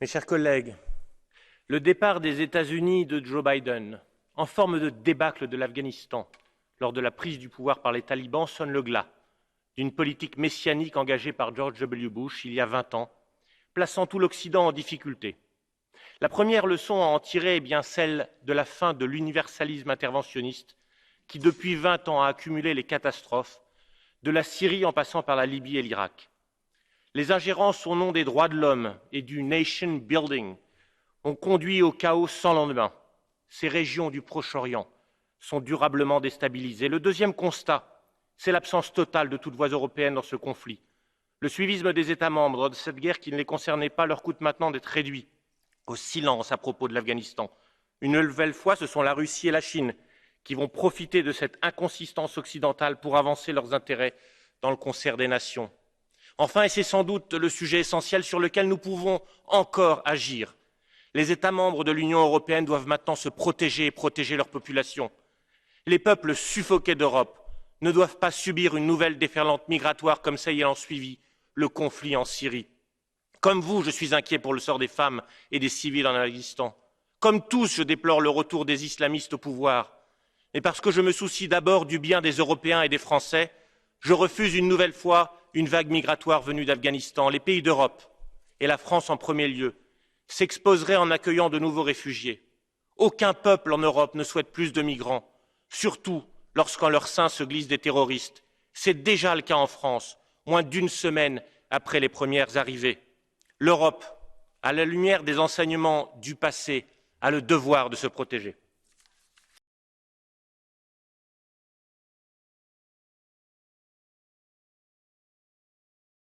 Mes chers collègues, le départ des États-Unis de Joe Biden, en forme de débâcle de l'Afghanistan, lors de la prise du pouvoir par les talibans, sonne le glas d'une politique messianique engagée par George W. Bush il y a 20 ans, plaçant tout l'Occident en difficulté. La première leçon à en tirer est bien celle de la fin de l'universalisme interventionniste qui, depuis 20 ans, a accumulé les catastrophes, de la Syrie en passant par la Libye et l'Irak. Les ingérences au nom des droits de l'homme et du nation building ont conduit au chaos sans lendemain. Ces régions du Proche-Orient sont durablement déstabilisées. Le deuxième constat, c'est l'absence totale de toute voix européenne dans ce conflit. Le suivisme des États membres de cette guerre qui ne les concernait pas leur coûte maintenant d'être réduit au silence à propos de l'Afghanistan. Une nouvelle fois, ce sont la Russie et la Chine qui vont profiter de cette inconsistance occidentale pour avancer leurs intérêts dans le concert des nations. Enfin, et c'est sans doute le sujet essentiel sur lequel nous pouvons encore agir, les États membres de l'Union européenne doivent maintenant se protéger et protéger leur population. Les peuples suffoqués d'Europe ne doivent pas subir une nouvelle déferlante migratoire comme celle ayant suivi le conflit en Syrie. Comme vous, je suis inquiet pour le sort des femmes et des civils en Afghanistan. Comme tous, je déplore le retour des islamistes au pouvoir. Mais parce que je me soucie d'abord du bien des Européens et des Français, je refuse une nouvelle fois une vague migratoire venue d'Afghanistan. Les pays d'Europe, et la France en premier lieu, s'exposeraient en accueillant de nouveaux réfugiés. Aucun peuple en Europe ne souhaite plus de migrants, surtout lorsqu'en leur sein se glissent des terroristes. C'est déjà le cas en France, moins d'une semaine après les premières arrivées. L'Europe, à la lumière des enseignements du passé, a le devoir de se protéger.